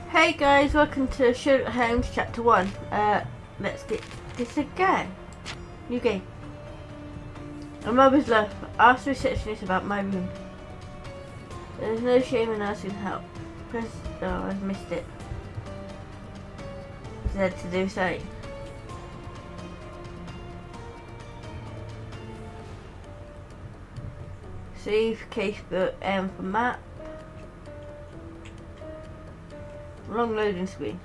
Hey guys, welcome to Sherlock Holmes chapter 1. Let's get this again. New game. My mother's love. Ask the receptionist about my room. There's no shame in asking help. Oh, I've missed it. Said to do so. Save casebook, M for map. Long loading screen.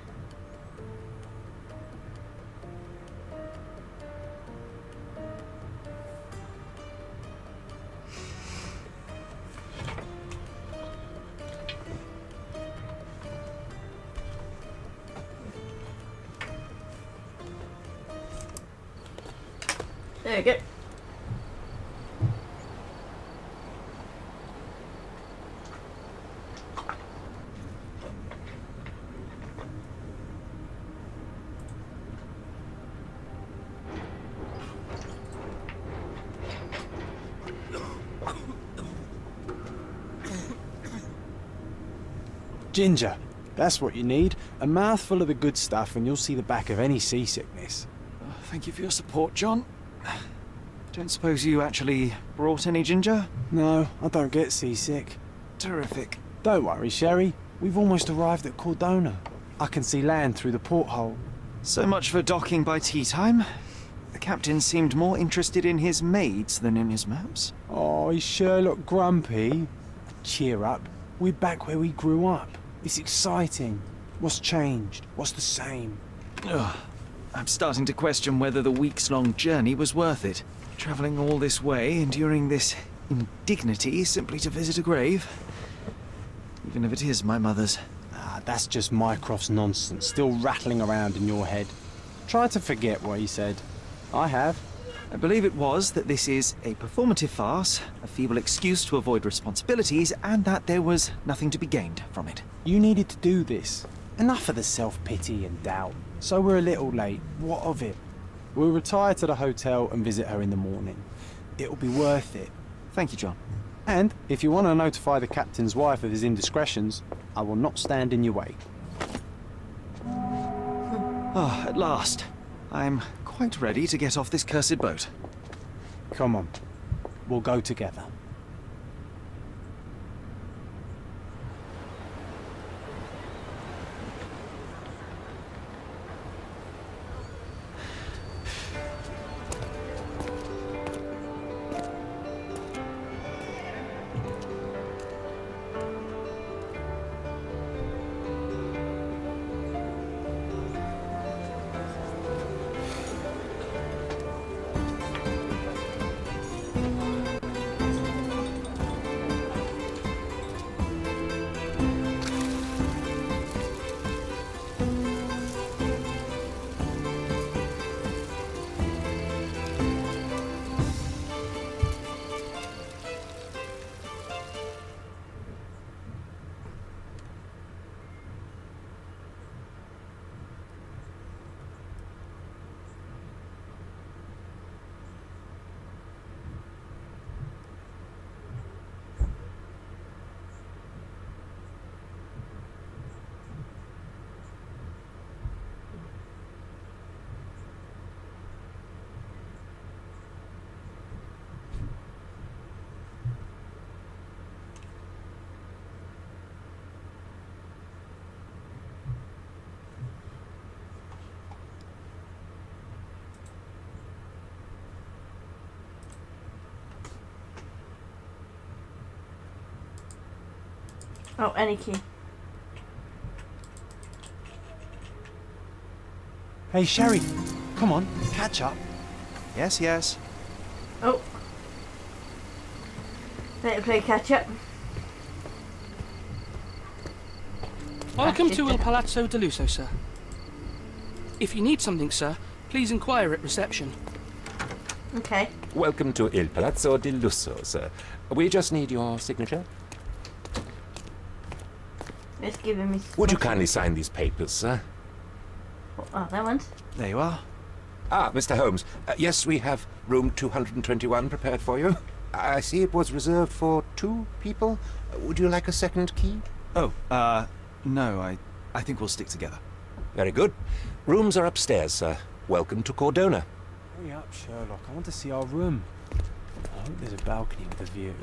There we go. Ginger, that's what you need. A mouthful of the good stuff and you'll see the back of any seasickness. Oh, thank you for your support, John. Don't suppose you actually brought any ginger? No, I don't get seasick. Terrific. Don't worry, Sherry. We've almost arrived at Cordona. I can see land through the porthole. So much for docking by tea time. The captain seemed more interested in his maids than in his maps. Oh, is Sherlock grumpy? Cheer up. We're back where we grew up. It's exciting. What's changed? What's the same? Ugh. I'm starting to question whether the weeks-long journey was worth it. Travelling all this way, enduring this indignity simply to visit a grave. Even if it is my mother's. Ah, that's just Mycroft's nonsense, still rattling around in your head. Try to forget what he said. I have. I believe it was that this is a performative farce, a feeble excuse to avoid responsibilities, and that there was nothing to be gained from it. You needed to do this. Enough of the self-pity and doubt. So we're a little late. What of it? We'll retire to the hotel and visit her in the morning. It'll be worth it. Thank you, John. And if you want to notify the captain's wife of his indiscretions, I will not stand in your way. Ah, at last. I'm quite ready to get off this cursed boat. Come on. We'll go together. Oh, any key. Hey, Sherry. Come on, catch up. Yes, yes. Oh. Let's play catch up. Welcome to Il Palazzo de Lusso, sir. If you need something, sir, please inquire at reception. Okay. Welcome to Il Palazzo di Lusso, sir. We just need your signature. Let's give him his... Would you kindly sign these papers, sir? Oh, that one's... There you are. Ah, Mr. Holmes. Yes, we have room 221 prepared for you. I see it was reserved for 2 people. Would you like a second key? Oh, no, I think we'll stick together. Very good. Rooms are upstairs, sir. Welcome to Cordona. Hurry up, Sherlock. I want to see our room. I hope there's a balcony with a view.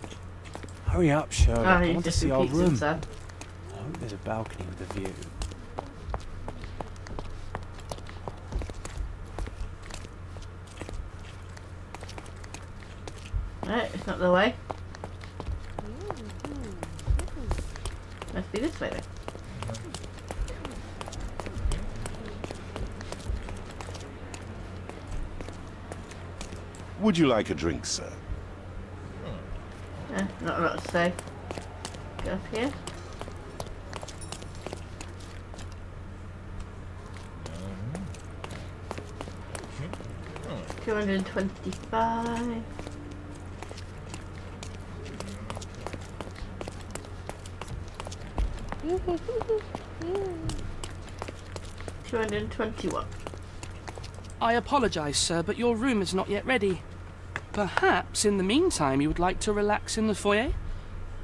Hurry up, Sherlock. Oh, I he want to just see our repeats room. himself. I hope there's a balcony with a view. No, it's not the way. Must be this way then. Would you like a drink, sir? Not a lot to say. Go up here. $225. $221. I apologise, sir, but your room is not yet ready. Perhaps, in the meantime, you would like to relax in the foyer?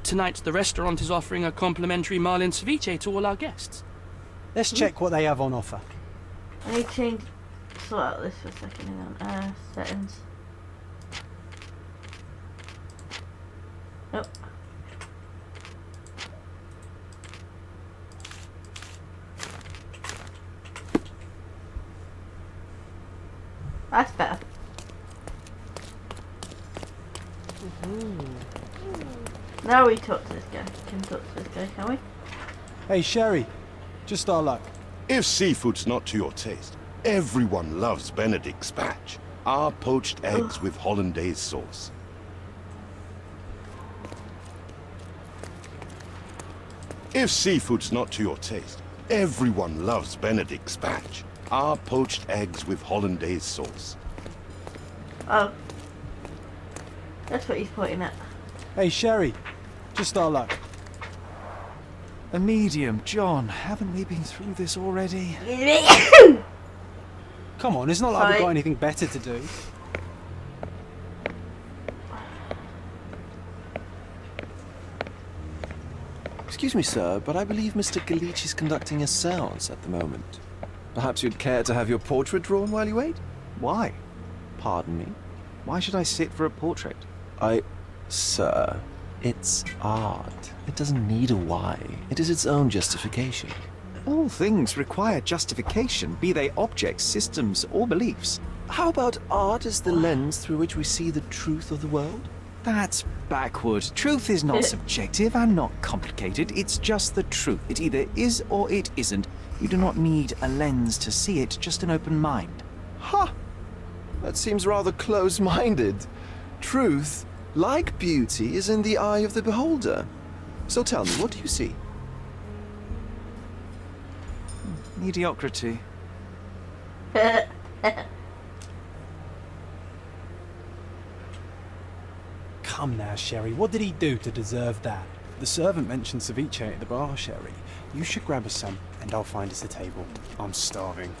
Tonight, the restaurant is offering a complimentary marlin ceviche to all our guests. Let's check what they have on offer. I need to change. Sort out this for a second. Hang on. Settings. Oh. That's better. Now we talk to this guy. Can talk to this guy, can we? Hey, Sherry. Just our luck. If seafood's not to your taste, everyone loves Benedict's batch. Our poached eggs with hollandaise sauce. If seafood's not to your taste, everyone loves Benedict's batch. Our poached eggs with hollandaise sauce. Oh. That's what he's pointing at. Hey, Sherry. Just our luck. A medium, John. Haven't we been through this already? Come on, it's not like we've Sorry. got anything better to do. Excuse me, sir, but I believe Mr. Galich is conducting a séance at the moment. Perhaps you'd care to have your portrait drawn while you wait? Why? Pardon me? Why should I sit for a portrait? Sir, it's art. It doesn't need a why. It is its own justification. All things require justification, be they objects, systems, or beliefs. How about art as the lens through which we see the truth of the world? That's backward. Truth is not subjective and not complicated. It's just the truth. It either is or it isn't. You do not need a lens to see it, just an open mind. Ha! That seems rather close-minded. Truth, like beauty, is in the eye of the beholder. So tell me, what do you see? Mediocrity. Come now, Sherry. What did he do to deserve that? The servant mentioned ceviche at the bar, Sherry. You should grab us some, and I'll find us a table. I'm starving.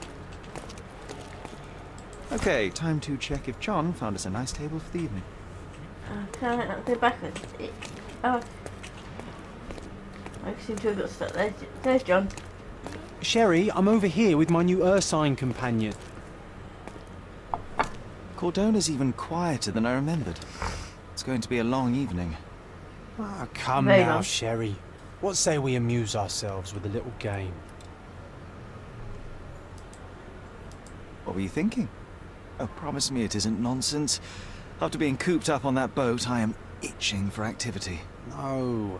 Okay, time to check if John found us a nice table for the evening. Can I not go backwards? Oh. I seem to have got stuck there. There's John. Sherry, I'm over here with my new Ursine companion. Cordona's even quieter than I remembered. It's going to be a long evening. Ah, come Very now, long. Sherry. What say we amuse ourselves with a little game? What were you thinking? Oh, promise me it isn't nonsense. After being cooped up on that boat, I am itching for activity. No.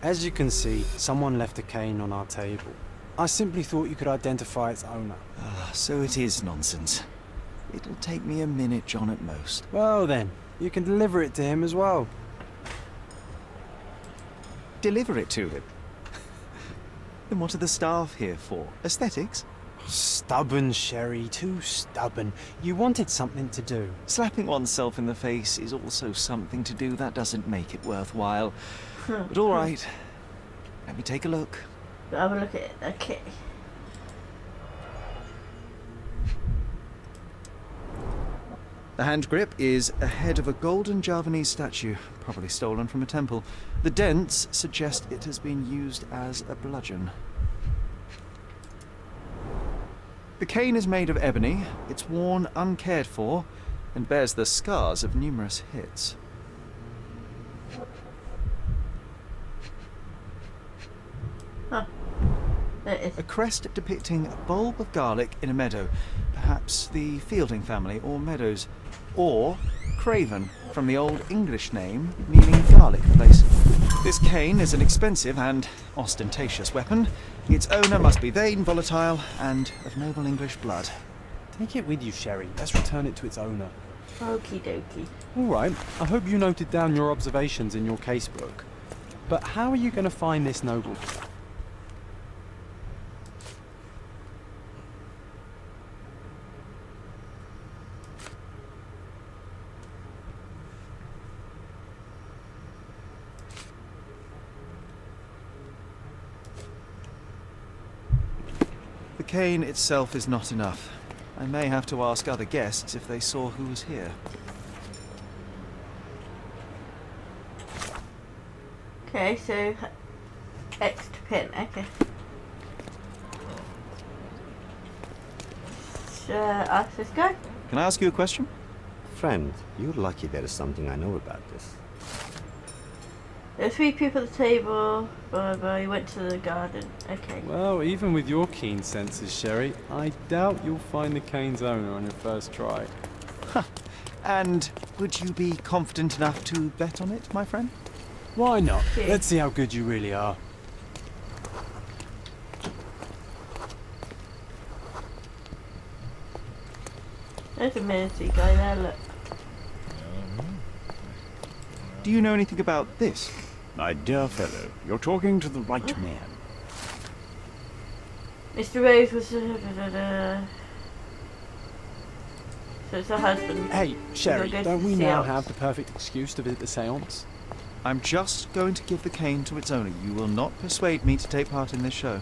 As you can see, someone left a cane on our table. I simply thought you could identify its owner. So it is nonsense. It'll take me a minute, John, at most. Well then, you can deliver it to him as well. Deliver it to him. Then what are the staff here for? Aesthetics? Stubborn, Sherry, too stubborn. You wanted something to do. Slapping oneself in the face is also something to do. That doesn't make it worthwhile. But all right. Let me take a look. Have a look at it. Okay. The hand grip is a head of a golden Javanese statue, probably stolen from a temple. The dents suggest it has been used as a bludgeon. The cane is made of ebony, it's worn uncared for, and bears the scars of numerous hits. Huh. There it is. A crest depicting a bulb of garlic in a meadow, perhaps the Fielding family or Meadows, or Craven, from the Old English name meaning garlic place. This cane is an expensive and ostentatious weapon. Its owner must be vain, volatile, and of noble English blood. Take it with you, Sherry. Let's return it to its owner. Okie dokie. All right, I hope you noted down your observations in your casebook. But how are you going to find this noble? The cane itself is not enough. I may have to ask other guests if they saw who was here. Okay, so X to pin. Okay. Ask this guy. Can I ask you a question? Friend, you're lucky there is something I know about this. There are 3 people at the table. Blah, blah, he went to the garden. Okay. Well, even with your keen senses, Sherry, I doubt you'll find the cane's owner on your first try. And would you be confident enough to bet on it, my friend? Why not? Yeah. Let's see how good you really are. There's a military guy there, look. Do you know anything about this? My dear fellow, you're talking to the right man. Mr. Rose was... So it's her husband. Hey, Sherry, Go to don't we the now seance. have the perfect excuse to visit the seance? I'm just going to give the cane to its owner. You will not persuade me to take part in this show.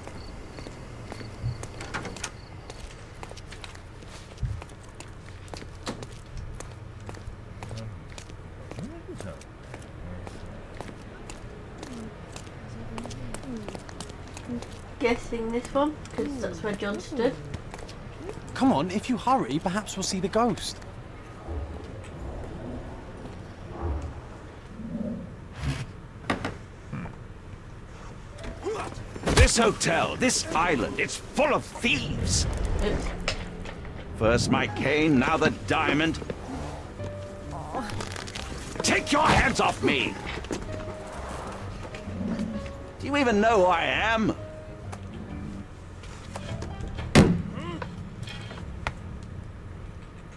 Guessing this one, because that's where John stood. Come on, if you hurry, perhaps we'll see the ghost. This hotel, this island, it's full of thieves. Oops. First my cane, now the diamond. Take your hands off me! Do you even know who I am?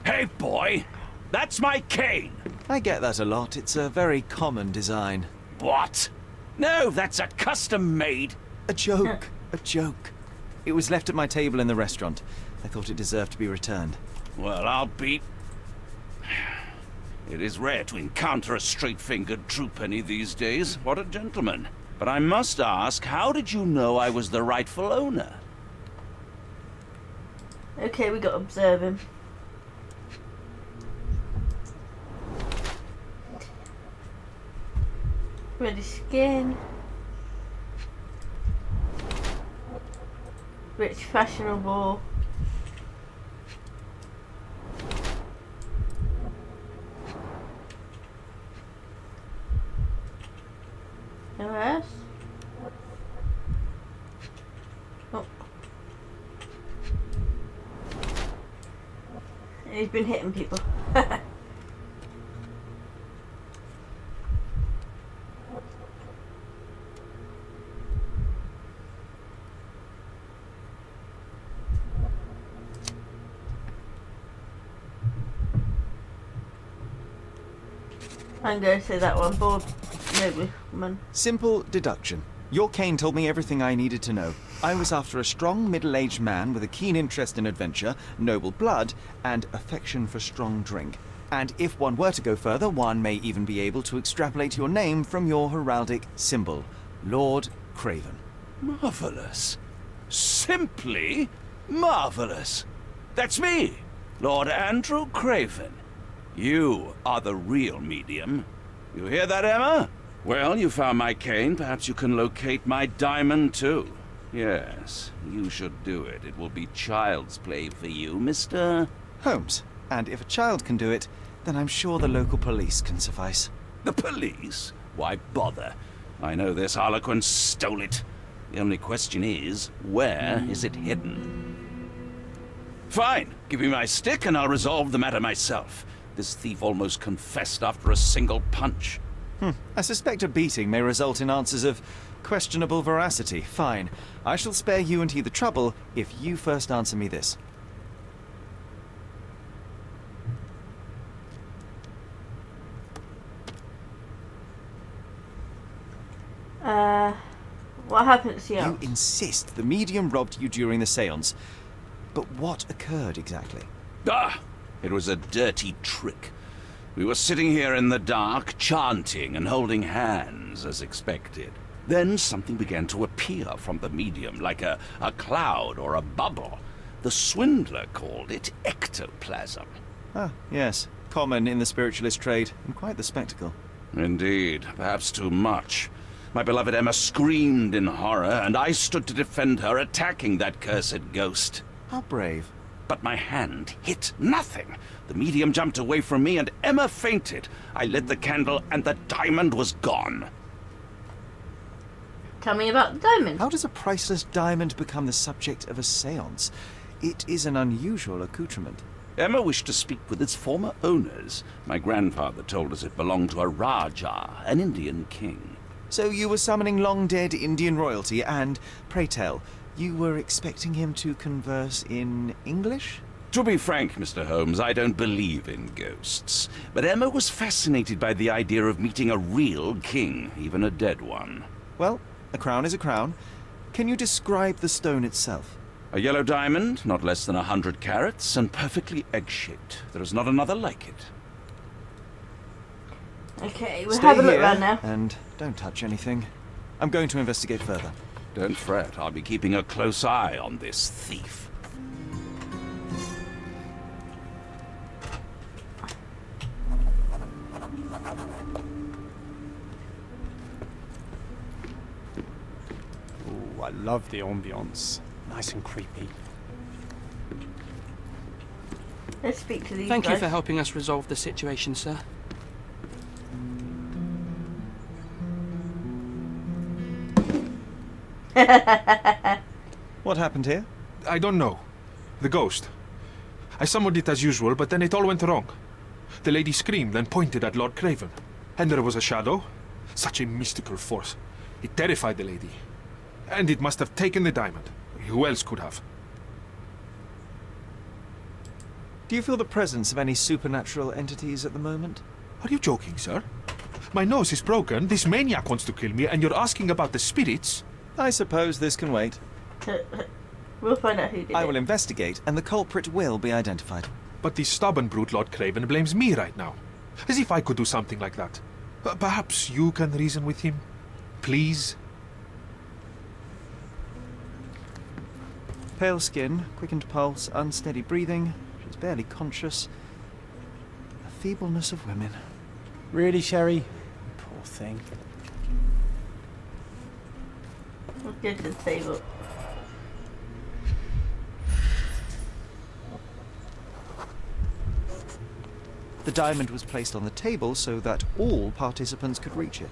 Hey, boy! That's my cane! I get that a lot. It's a very common design. What? No, that's a custom-made... A joke. A joke. It was left at my table in the restaurant. I thought it deserved to be returned. Well, I'll be... It is rare to encounter a straight-fingered true penny these days. What a gentleman. But I must ask, how did you know I was the rightful owner? Okay, we got to observe him. Ready skin. Rich, fashionable. Anyone else? Oh. He's been hitting people. I'm going to say that one, bored nobleman. Simple deduction. Your cane told me everything I needed to know. I was after a strong, middle-aged man with a keen interest in adventure, noble blood, and affection for strong drink. And if one were to go further, one may even be able to extrapolate your name from your heraldic symbol, Lord Craven. Marvelous. Simply marvelous. That's me, Lord Andrew Craven. You are the real medium. You hear that, Emma? Well, you found my cane. Perhaps you can locate my diamond, too. Yes, you should do it. It will be child's play for you, Mr. Holmes. And if a child can do it, then I'm sure the local police can suffice. The police? Why bother? I know this harlequin stole it. The only question is, where is it hidden? Fine. Give me my stick and I'll resolve the matter myself. This thief almost confessed after a single punch. I suspect a beating may result in answers of questionable veracity. Fine. I shall spare you and he the trouble if you first answer me this. What happened to You insist the medium robbed you during the séance. But what occurred exactly? Ah! It was a dirty trick. We were sitting here in the dark, chanting and holding hands, as expected. Then something began to appear from the medium, like a cloud or a bubble. The swindler called it ectoplasm. Ah, yes. Common in the spiritualist trade, and quite the spectacle. Indeed, perhaps too much. My beloved Emma screamed in horror, and I stood to defend her, attacking that cursed ghost. How brave. But my hand hit nothing. The medium jumped away from me, and Emma fainted. I lit the candle, and the diamond was gone. Tell me about the diamond. How does a priceless diamond become the subject of a séance? It is an unusual accoutrement. Emma wished to speak with its former owners. My grandfather told us it belonged to a Rajah, an Indian king. So you were summoning long-dead Indian royalty, and, pray tell, you were expecting him to converse in English? To be frank, Mr. Holmes, I don't believe in ghosts. But Emma was fascinated by the idea of meeting a real king, even a dead one. Well, a crown is a crown. Can you describe the stone itself? A yellow diamond, not less than 100 carats, and perfectly egg-shaped. There is not another like it. Okay, we'll Stay have a look here around now. and don't touch anything. I'm going to investigate further. Don't fret, I'll be keeping a close eye on this thief. Ooh, I love the ambience. Nice and creepy. Let's speak to these Thank you guys. for helping us resolve the situation, sir. What happened here? I don't know. The ghost. I summoned it as usual, but then it all went wrong. The lady screamed and pointed at Lord Craven. And there was a shadow. Such a mystical force. It terrified the lady. And it must have taken the diamond. Who else could have? Do you feel the presence of any supernatural entities at the moment? Are you joking, sir? My nose is broken, this maniac wants to kill me, and you're asking about the spirits? I suppose this can wait. We'll find out who did I it. will investigate, and the culprit will be identified. But the stubborn brute Lord Craven blames me right now. As if I could do something like that. Perhaps you can reason with him? Please? Pale skin, quickened pulse, unsteady breathing. She's barely conscious. The feebleness of women. Really, Sherry? Poor thing. Let's go to the table. The diamond was placed on the table so that all participants could reach it.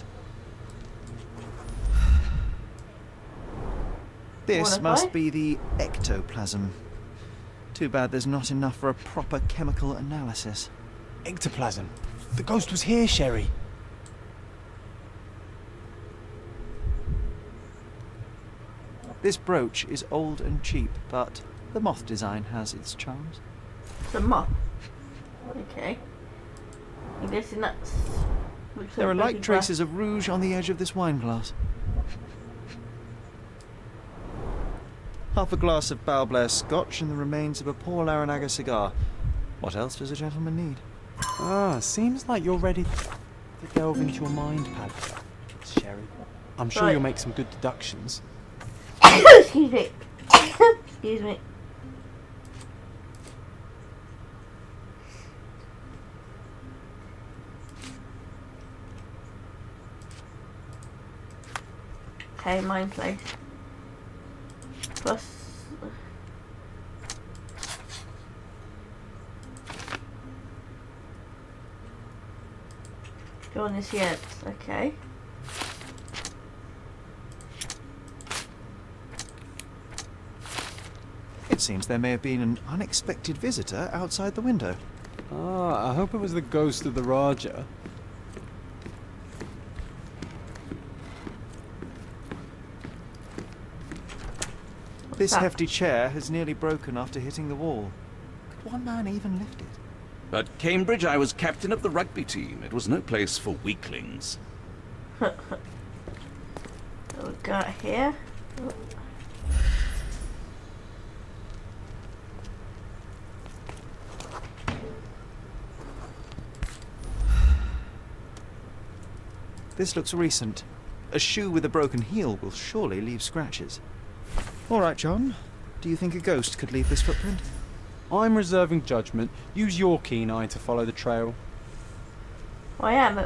This Wanna must play? be the ectoplasm. Too bad there's not enough for a proper chemical analysis. Ectoplasm. The ghost was here, Sherry. This brooch is old and cheap, but the moth design has its charms. The moth. Okay. I'm guessing that's... looks There are like light broken traces of rouge on the edge of this wine glass. Half a glass of Balblair Scotch and the remains of a Paul Aranaga cigar. What else does a gentleman need? Ah, seems like you're ready to delve into your mind palace, Sherry. I'm sure Right. you'll make some good deductions. glass. Excuse me. Excuse me. Okay, mine place. Plus. Go on this yet. Okay. It seems there may have been an unexpected visitor outside the window. Ah, I hope it was the ghost of the Raja. This hefty chair has nearly broken after hitting the wall. Could one man even lift it? At Cambridge, I was captain of the rugby team. It was no place for weaklings. What we got here? Oh. This looks recent. A shoe with a broken heel will surely leave scratches. All right, John. Do you think a ghost could leave this footprint? I'm reserving judgment. Use your keen eye to follow the trail. I am.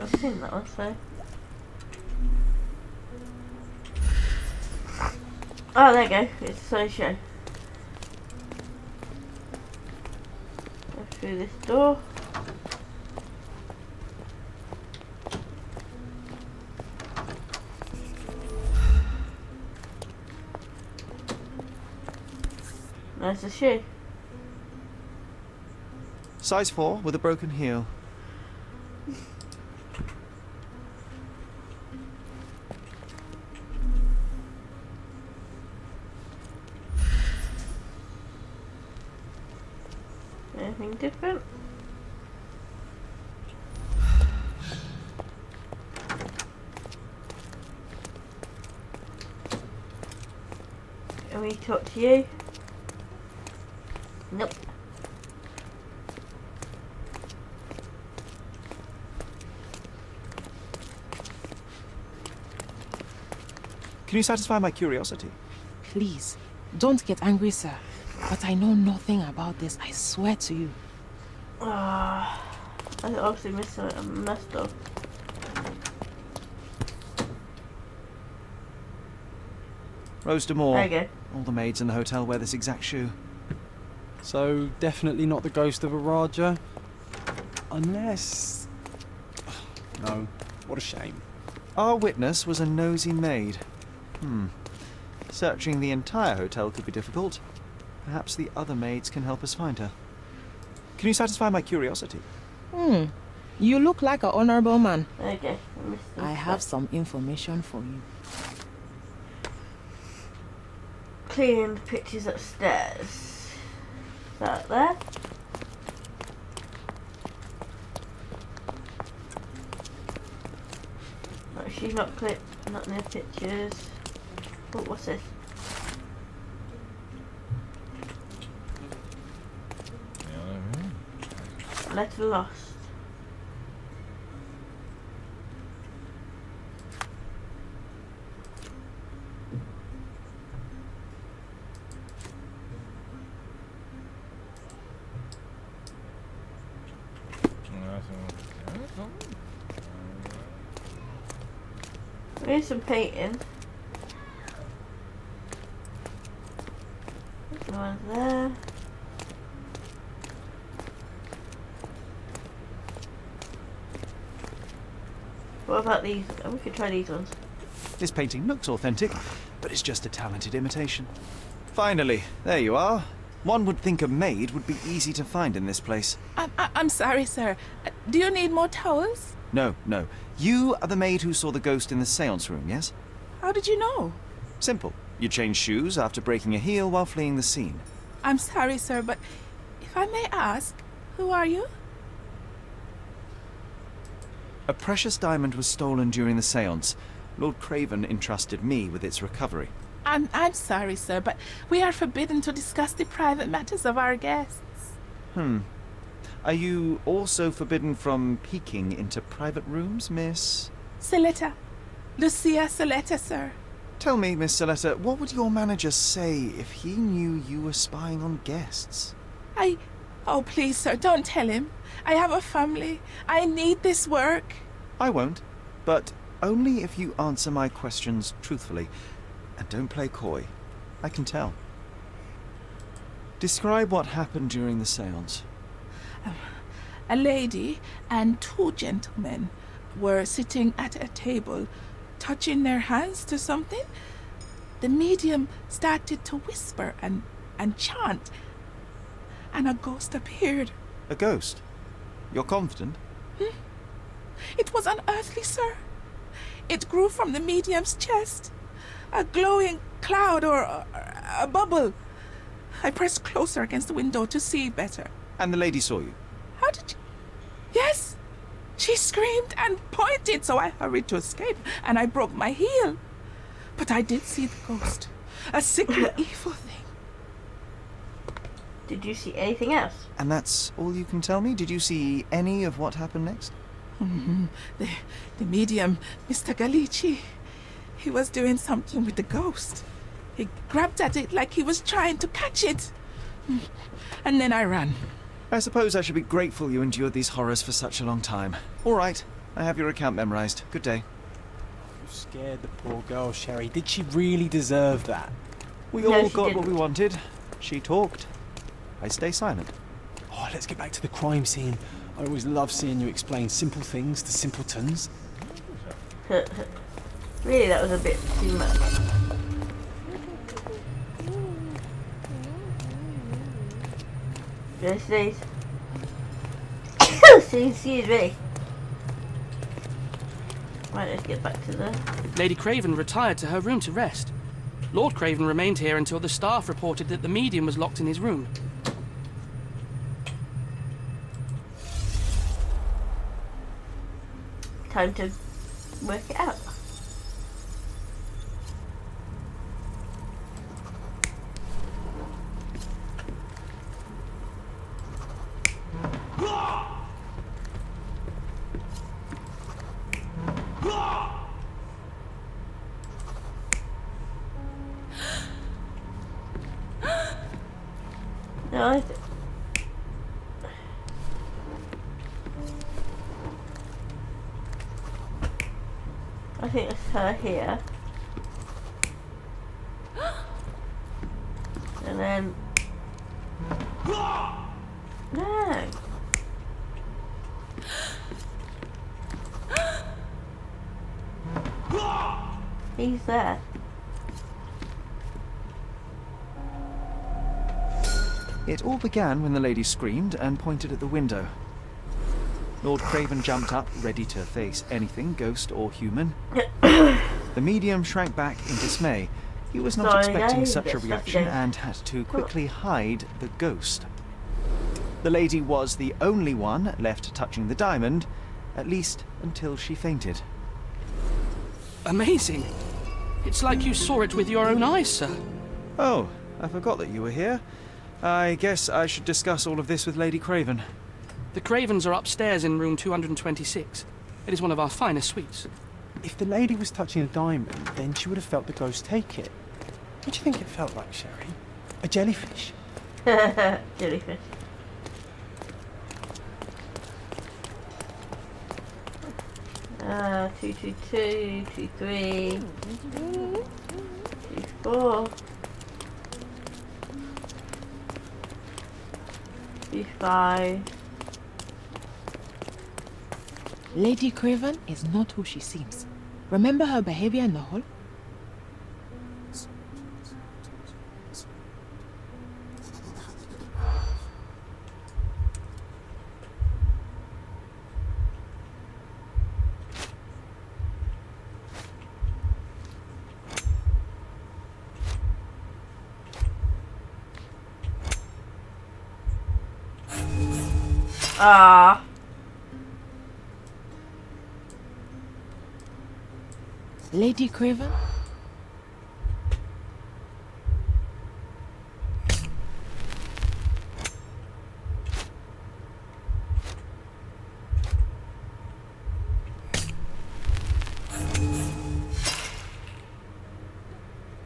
I've seen that one, so. Oh, there you go. It's a show. Go through this door. There's the shoe. Size 4 with a broken heel. Anything different? Can we talk to you? Nope. Can you satisfy my curiosity? Please, don't get angry, sir. But I know nothing about this, I swear to you. I obviously messed up. Rose D'Amour. There you go. All the maids in the hotel wear this exact shoe. So, definitely not the ghost of a Raja? Unless... No, what a shame. Our witness was a nosy maid. Searching the entire hotel could be difficult. Perhaps the other maids can help us find her. Can you satisfy my curiosity? You look like an honorable man. There you go. I have some information for you. Cleaning the pictures upstairs. Is that there? No, she's not not in the pictures. Oh, what's this? Letter lost. Here's some painting. One there. What about these? Oh, we could try these ones. This painting looks authentic, but it's just a talented imitation. Finally, there you are. One would think a maid would be easy to find in this place. I'm sorry, sir. Do you need more towels? No, no. You are the maid who saw the ghost in the seance room, yes? How did you know? Simple. You changed shoes after breaking a heel while fleeing the scene. I'm sorry, sir, but if I may ask, who are you? A precious diamond was stolen during the seance. Lord Craven entrusted me with its recovery. I'm sorry, sir, but we are forbidden to discuss the private matters of our guests. Are you also forbidden from peeking into private rooms, Miss? Saletta. Lucia Saletta, sir. Tell me, Miss Saletta, what would your manager say if he knew you were spying on guests? Oh, please, sir, don't tell him. I have a family. I need this work. I won't, but only if you answer my questions truthfully. And don't play coy. I can tell. Describe what happened during the seance. A lady and two gentlemen were sitting at a table, touching their hands to something. The medium started to whisper and chant, and a ghost appeared. A ghost? You're confident? It was unearthly, sir. It grew from the medium's chest. A glowing cloud or a bubble. I pressed closer against the window to see better. And the lady saw you? How did you... Yes! She screamed and pointed, so I hurried to escape, and I broke my heel. But I did see the ghost. A sickly, evil thing. Did you see anything else? And that's all you can tell me? Did you see any of what happened next? The medium, Mr. Galici, he was doing something with the ghost. He grabbed at it like he was trying to catch it. And then I ran. I suppose I should be grateful you endured these horrors for such a long time. All right, I have your account memorized. Good day. You scared the poor girl, Sherry. Did she really deserve that? We No, all she got didn't. what we wanted. She talked. I stay silent. Oh, let's get back to the crime scene. I always love seeing you explain simple things to simpletons. Really, that was a bit too much. Yes, please. Excuse me. Right, let's get back to the... Lady Craven retired to her room to rest. Lord Craven remained here until the staff reported that the medium was locked in his room. Time to work it out. No, I think it's her here. And then... No! He's there. It all began when the lady screamed and pointed at the window. Lord Craven jumped up, ready to face anything, ghost or human. The medium shrank back in dismay. He was not expecting such a reaction and had to quickly hide the ghost. The lady was the only one left touching the diamond, at least until she fainted. Amazing. It's like you saw it with your own eyes, sir. Oh, I forgot that you were here. I guess I should discuss all of this with Lady Craven. The Cravens are upstairs in room 226. It is one of our finest suites. If the lady was touching a diamond, then she would have felt the ghost take it. What do you think it felt like, Sherry? A jellyfish? Jellyfish. Uh, 222, 23, 24, 25. Lady Craven is not who she seems. Remember her behavior in the hall? Ah. Lady Craven?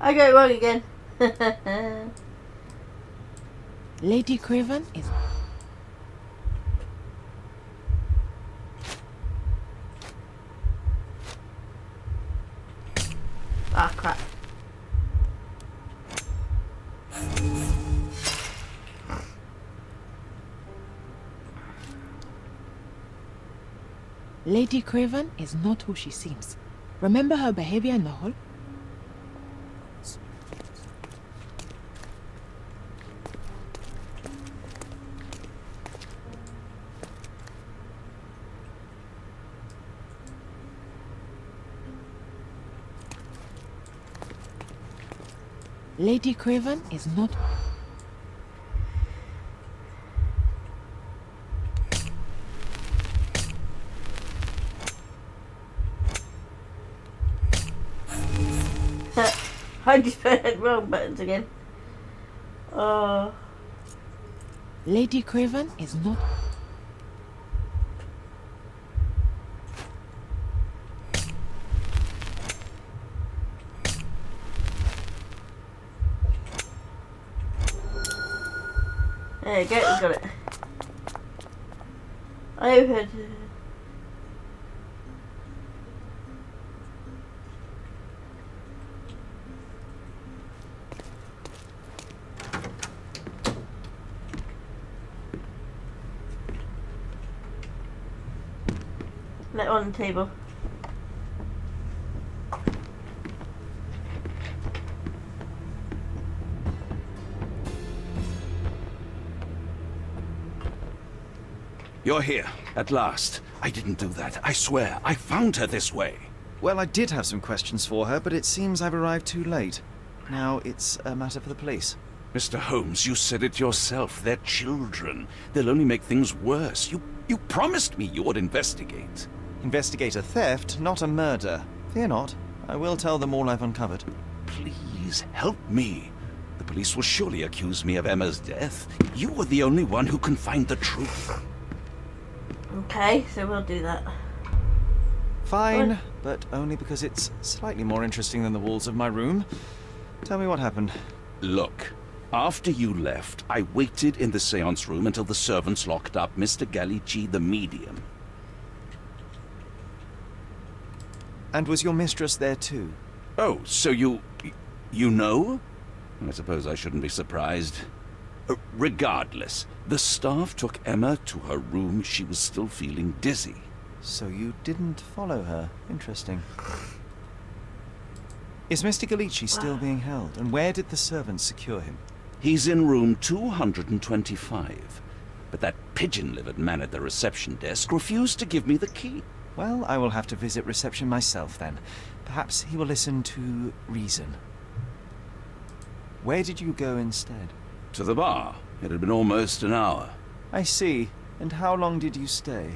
I got it wrong again. Lady Craven is... Ah, crap. Lady Craven is not who she seems. Remember her behavior in the hall? Lady Craven is not... I just pressed wrong buttons again. Oh. Lady Craven is not... There you go, we got it. I overheard. Let on the table. You're here, at last. I didn't do that, I swear. I found her this way. Well, I did have some questions for her, but it seems I've arrived too late. Now it's a matter for the police. Mr. Holmes, you said it yourself. They're children. They'll only make things worse. You promised me you would investigate. Investigate a theft, not a murder. Fear not. I will tell them all I've uncovered. Please, help me. The police will surely accuse me of Emma's death. You are the only one who can find the truth. Okay, so we'll do that. Fine, but only because it's slightly more interesting than the walls of my room. Tell me what happened. Look, after you left, I waited in the seance room until the servants locked up Mr. Gallici, the medium. And was your mistress there too? Oh, so you know? I suppose I shouldn't be surprised. Regardless, the staff took Emma to her room. She was still feeling dizzy. So you didn't follow her. Interesting. Is Mr. Gallici still being held? And where did the servants secure him? He's in room 225. But that pigeon-livered man at the reception desk refused to give me the key. Well, I will have to visit reception myself then. Perhaps he will listen to reason. Where did you go instead? To the bar. It had been almost an hour. I see. And how long did you stay?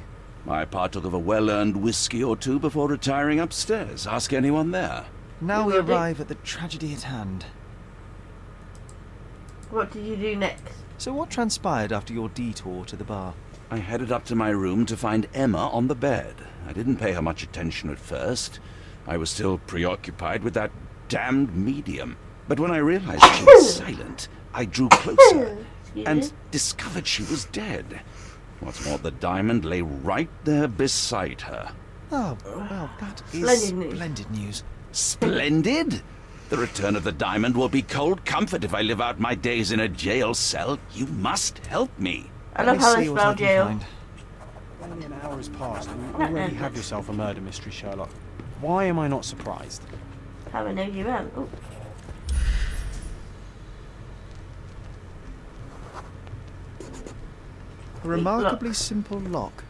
I partook of a well-earned whiskey or two before retiring upstairs. Ask anyone there. Now we arrive at the tragedy at hand. What did you do next? So what transpired after your detour to the bar? I headed up to my room to find Emma on the bed. I didn't pay her much attention at first. I was still preoccupied with that damned medium. But when I realized she was silent, I drew closer and discovered she was dead. What's more, the diamond lay right there beside her. Oh, well, that is splendid news. Splendid? The return of the diamond will be cold comfort if I live out my days in a jail cell. You must help me. I love how they spell jail. Only an hour has passed and you already have yourself a murder mystery, Sherlock. Why am I not surprised? Have a nosy around. Ooh. A remarkably simple lock.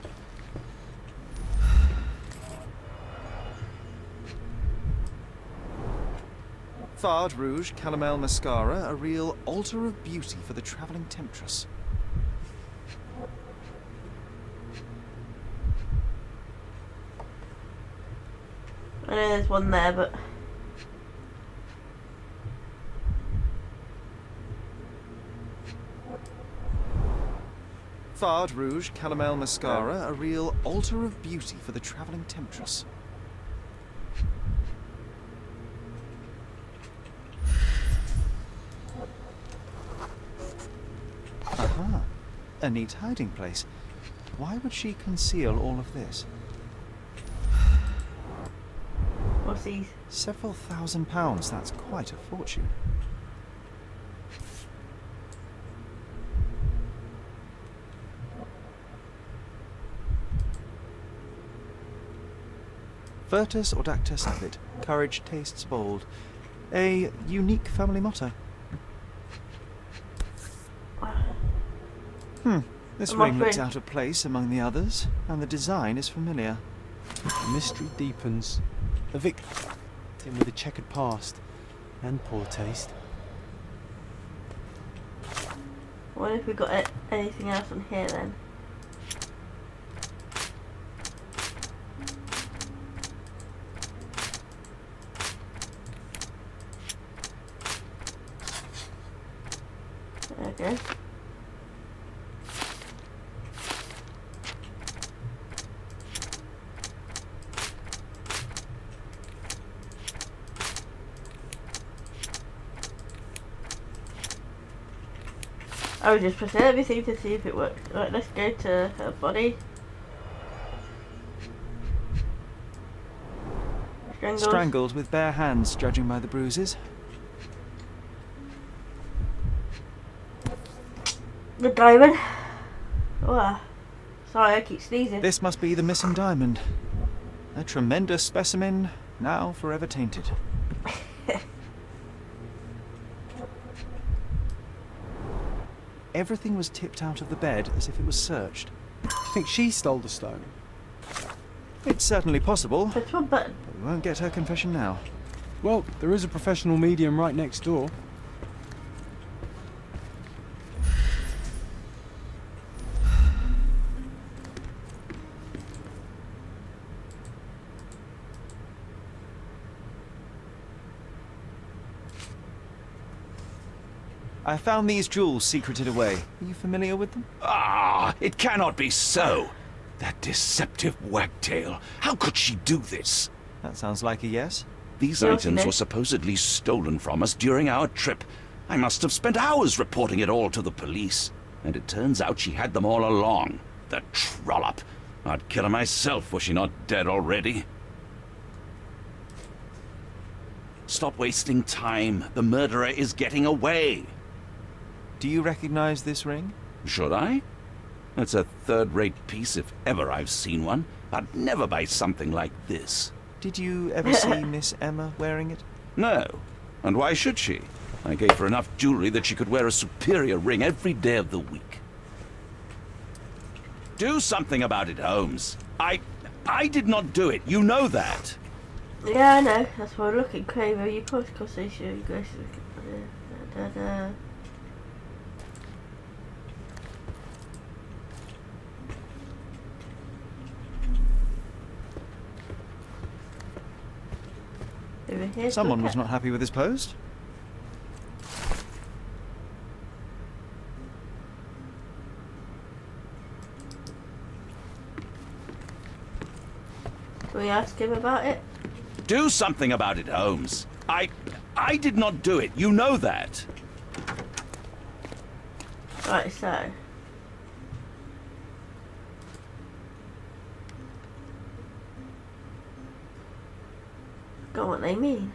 Fard rouge, calomel mascara, a real altar of beauty for the travelling temptress. I know there's one there, but... Fard Rouge Calomel Mascara, a real altar of beauty for the travelling temptress. Aha, a neat hiding place. Why would she conceal all of this? What's these? Several £1,000s, that's quite a fortune. Virtus audactus avid. Courage tastes bold. A unique family motto. This ring looks out of place among the others, and the design is familiar. The mystery deepens. A victim with a checkered past and poor taste. I wonder if we got anything else on here then. Okay. I would just press everything to see if it worked. Right, let's go to her body. Strangled with bare hands, judging by the bruises. The diamond. Oh, sorry, I keep sneezing. This must be the missing diamond. A tremendous specimen, now forever tainted. Everything was tipped out of the bed as if it was searched. Do you think she stole the stone? It's certainly possible. Press one button. But we won't get her confession now. Well, there is a professional medium right next door. I found these jewels secreted away. Are you familiar with them? Ah, it cannot be so. That deceptive wagtail. How could she do this? That sounds like a yes. These items were supposedly stolen from us during our trip. I must have spent hours reporting it all to the police. And it turns out she had them all along. The trollop. I'd kill her myself were she not dead already. Stop wasting time. The murderer is getting away. Do you recognize this ring? Should I? It's a third-rate piece if ever I've seen one. I'd never buy something like this. Did you ever see Miss Emma wearing it? No. And why should she? I gave her enough jewelry that she could wear a superior ring every day of the week. Do something about it, Holmes. I did not do it. You know that. Yeah, I know. That's why I'm looking. Craver, you post conversation. You guys look at Someone was not happy with his post. Can we ask him about it? Do something about it, Holmes. I did not do it. You know that. Right, so. Got what they mean.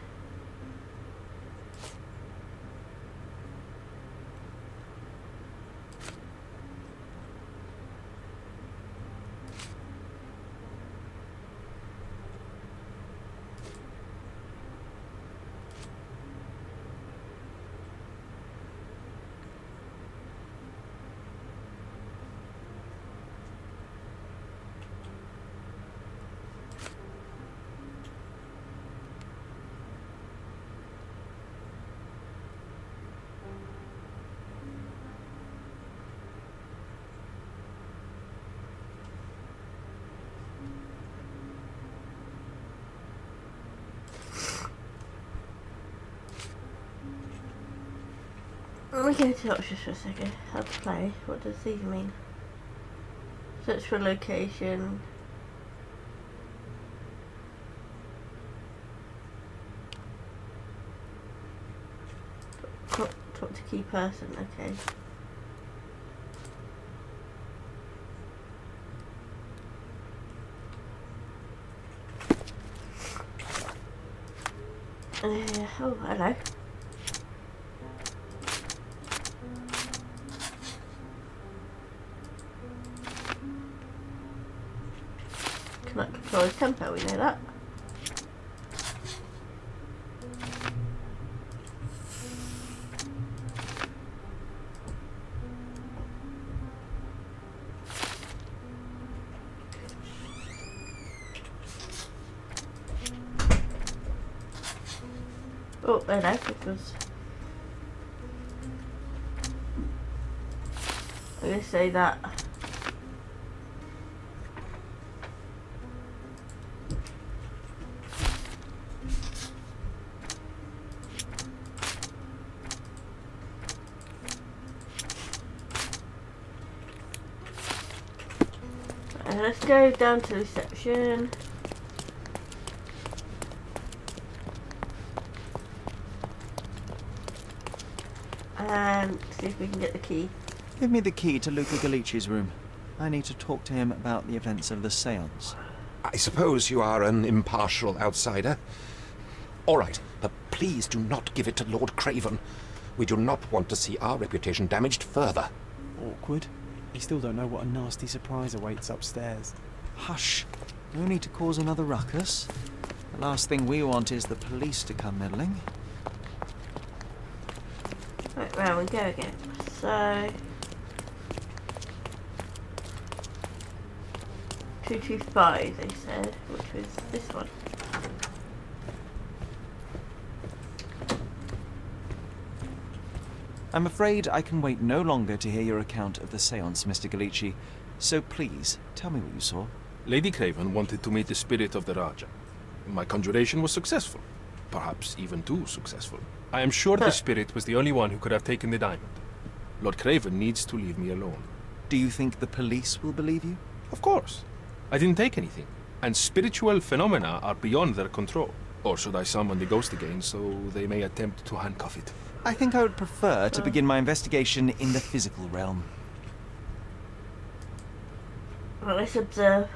me go to the options for a second. How to play. What does these mean? Search for location. Talk to key person, okay. Oh, hello. Cannot control his temper, we know that. Oh, hello, it was... I'm going to say that. Let's go down to reception. And see if we can get the key. Give me the key to Luca Galici's room. I need to talk to him about the events of the séance. I suppose you are an impartial outsider. All right, but please do not give it to Lord Craven. We do not want to see our reputation damaged further. Awkward. We still don't know what a nasty surprise awaits upstairs. Hush. No need to cause another ruckus. The last thing we want is the police to come meddling. Right, round we go again. So... 225 they said, which was this one. I'm afraid I can wait no longer to hear your account of the séance, Mr. Galici. So please, tell me what you saw. Lady Craven wanted to meet the spirit of the Raja. My conjuration was successful. Perhaps even too successful. I am sure the spirit was the only one who could have taken the diamond. Lord Craven needs to leave me alone. Do you think the police will believe you? Of course. I didn't take anything. And spiritual phenomena are beyond their control. Or should I summon the ghost again so they may attempt to handcuff it? I think I would prefer to begin my investigation in the physical realm. Well, let's observe.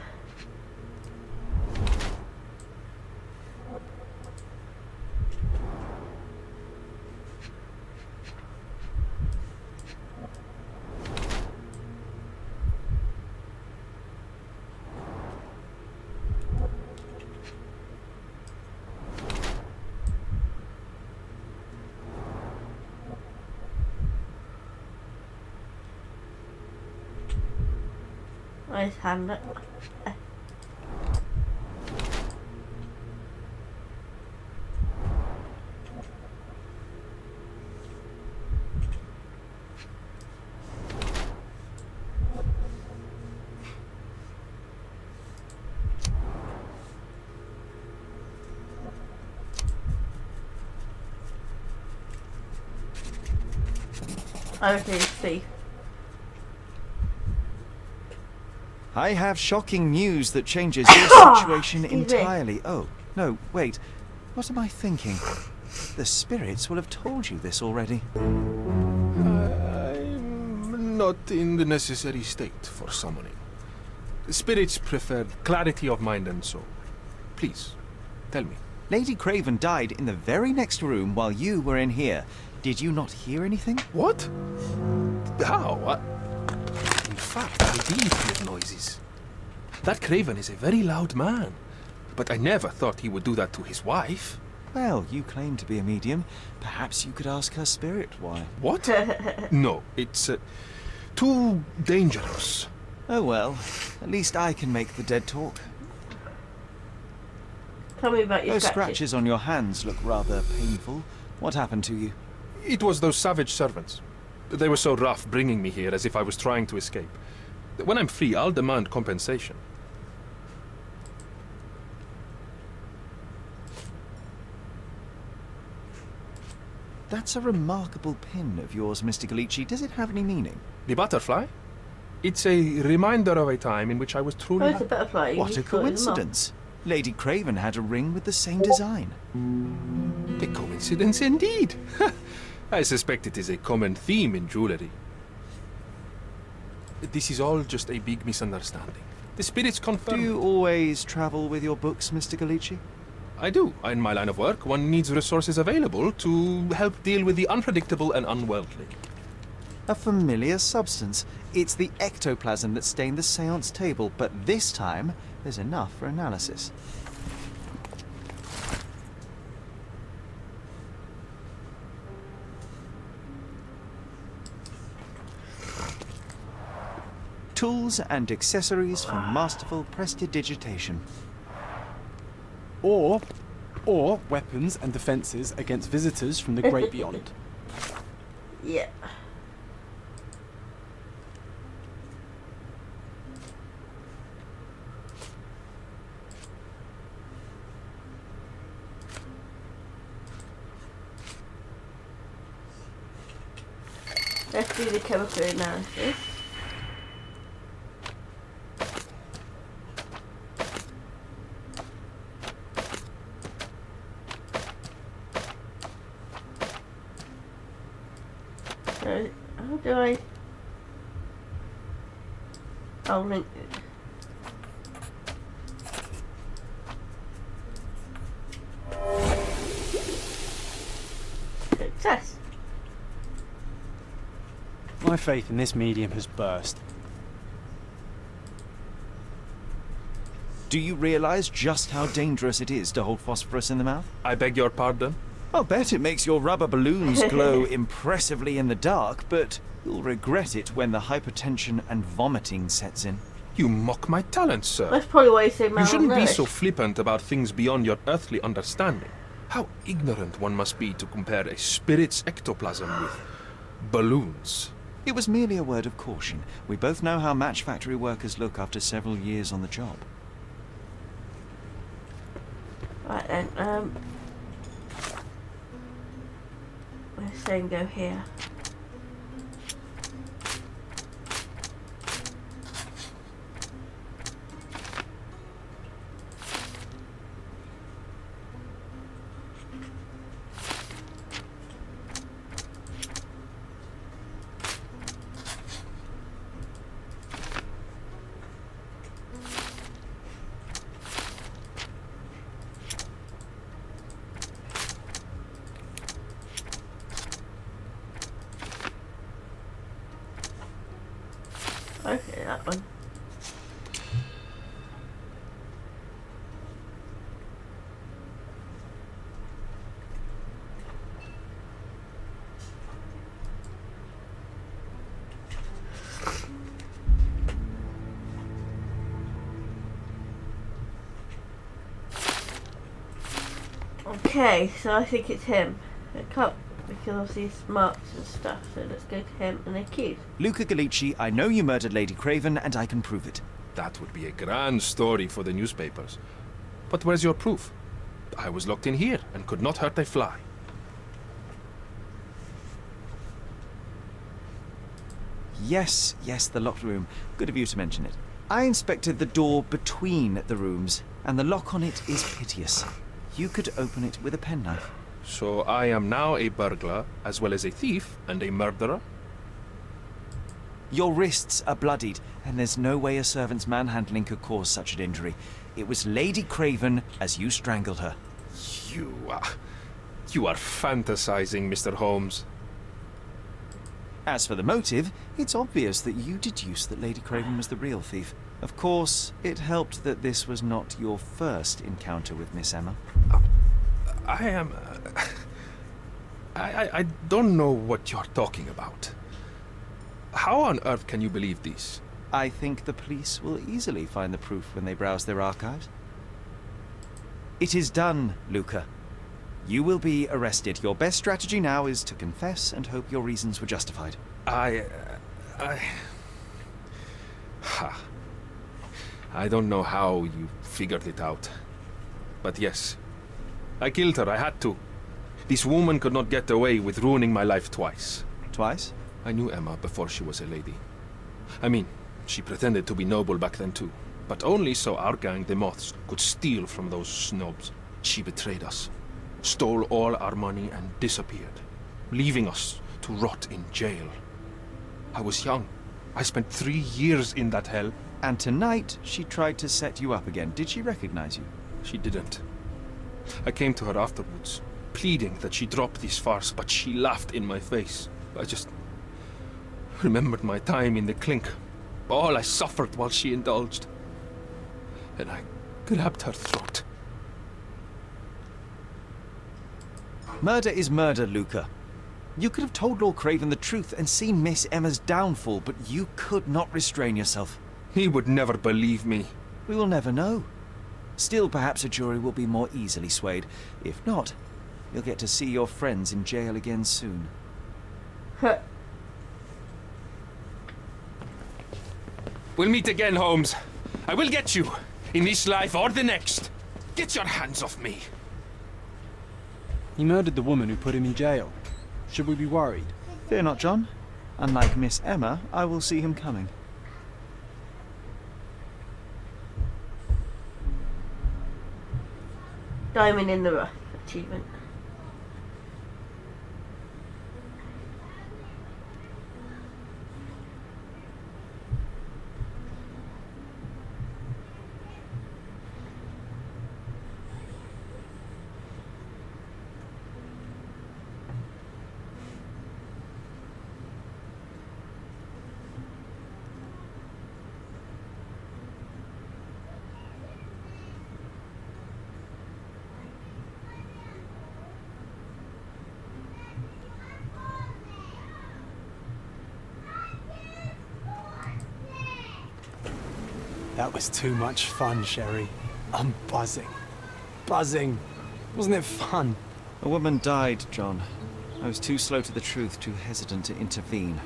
Nice hand up. Okay, see. I have shocking news that changes your situation entirely. Oh, no, wait. What am I thinking? The spirits will have told you this already. I'm not in the necessary state for summoning. Spirits prefer clarity of mind and soul. Please, tell me. Lady Craven died in the very next room while you were in here. Did you not hear anything? What? How? In fact, I did hear noises. That Craven is a very loud man. But I never thought he would do that to his wife. Well, you claim to be a medium. Perhaps you could ask her spirit why. What? No, it's too dangerous. Oh well, at least I can make the dead talk. Tell me about your Those scratches on your hands look rather painful. What happened to you? It was those savage servants. They were so rough bringing me here as if I was trying to escape. When I'm free, I'll demand compensation. That's a remarkable pin of yours, Mr. Galici. Does it have any meaning? The butterfly? It's a reminder of a time in which I was truly Oh, it's a happy. butterfly. You What a just got it as a moth. coincidence. Lady Craven had a ring with the same design. A coincidence indeed. I suspect it is a common theme in jewellery. This is all just a big misunderstanding. The spirits confirm. Do you always travel with your books, Mr. Galici? I do. In my line of work, one needs resources available to help deal with the unpredictable and unworldly. A familiar substance. It's the ectoplasm that stained the seance table, but this time there's enough for analysis. Tools and accessories for masterful prestidigitation. Or weapons and defences against visitors from the great beyond. Yeah. Let's do the chemical analysis. So, how do I... I'll link it. Success. My faith in this medium has burst. Do you realize just how dangerous it is to hold phosphorus in the mouth? I beg your pardon? I'll bet it makes your rubber balloons glow impressively in the dark, but you'll regret it when the hypertension and vomiting sets in. You mock my talents, sir. That's probably why you say You shouldn't be malnourished. so flippant about things beyond your earthly understanding. How ignorant one must be to compare a spirit's ectoplasm with balloons. It was merely a word of caution. We both know how match factory workers look after several years on the job. Right then, let's then go here. Okay, that one. Okay, so I think it's him. It can't, because obviously it's marks and stuff, so let's go to him and accuse. Luca Galici, I know you murdered Lady Craven, and I can prove it. That would be a grand story for the newspapers. But where's your proof? I was locked in here and could not hurt a fly. Yes, the locked room. Good of you to mention it. I inspected the door between the rooms, and the lock on it is piteous. You could open it with a penknife. So I am now a burglar, as well as a thief and a murderer? Your wrists are bloodied, and there's no way a servant's manhandling could cause such an injury. It was Lady Craven as you strangled her. You are fantasizing, Mr. Holmes. As for the motive, it's obvious that you deduced that Lady Craven was the real thief. Of course, it helped that this was not your first encounter with Miss Emma. I don't know what you're talking about. How on earth can you believe this? I think the police will easily find the proof when they browse their archives. It is done, Luca. You will be arrested. Your best strategy now is to confess and hope your reasons were justified. I don't know how you figured it out. But yes, I killed her. I had to. This woman could not get away with ruining my life twice. Twice? I knew Emma before she was a lady. I mean, she pretended to be noble back then too, but only so our gang, the Moths, could steal from those snobs. She betrayed us, stole all our money and disappeared, leaving us to rot in jail. I was young. I spent 3 years in that hell. And tonight, she tried to set you up again. Did she recognize you? She didn't. I came to her afterwards, pleading that she drop this farce, but she laughed in my face. I just remembered my time in the clink, all I suffered while she indulged. And I grabbed her throat. Murder is murder, Luca. You could have told Lord Craven the truth and seen Miss Emma's downfall, but you could not restrain yourself. He would never believe me. We will never know. Still, perhaps a jury will be more easily swayed. If not, you'll get to see your friends in jail again soon. We'll meet again, Holmes. I will get you, in this life or the next. Get your hands off me. He murdered the woman who put him in jail. Should we be worried? Fear not, John. Unlike Miss Emma, I will see him coming. Diamond in the rough achievement. That was too much fun, Sherry. I'm buzzing. Buzzing. Wasn't it fun? A woman died, John. I was too slow to the truth, too hesitant to intervene.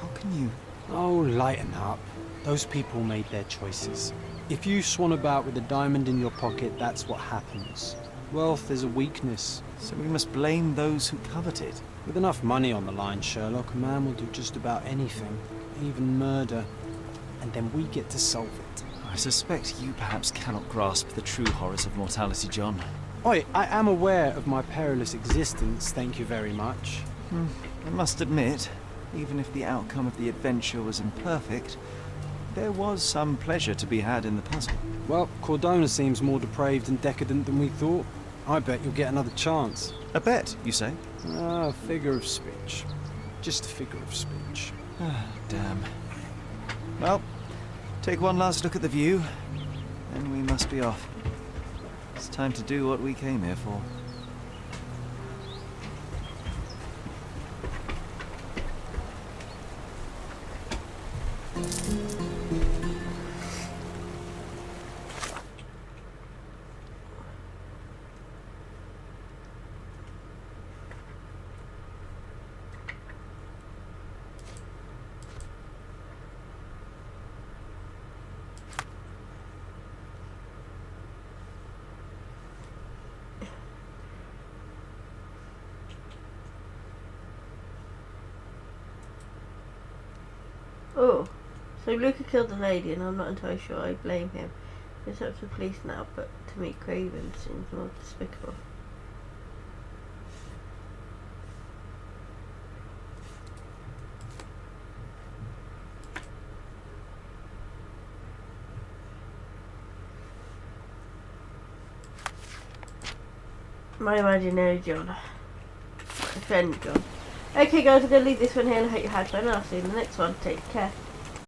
How can you... Oh, lighten up. Those people made their choices. If you swan about with a diamond in your pocket, that's what happens. Wealth is a weakness. So we must blame those who covet it. With enough money on the line, Sherlock, a man will do just about anything. Even murder. And then we get to solve it. I suspect you perhaps cannot grasp the true horrors of mortality, John. Oi, I am aware of my perilous existence, thank you very much. I must admit, even if the outcome of the adventure was imperfect, there was some pleasure to be had in the puzzle. Well, Cordona seems more depraved and decadent than we thought. I bet you'll get another chance. A bet, you say? Ah, figure of speech. Just a figure of speech. Damn. Well, take one last look at the view, then we must be off. It's time to do what we came here for. Oh, so Luca killed the lady and I'm not entirely sure I blame him. It's up to the police now, but to meet Craven seems more despicable. My imaginary John. My friend John. Okay guys, I'm going to leave this one here and I hope you had fun and I'll see you in the next one. Take care.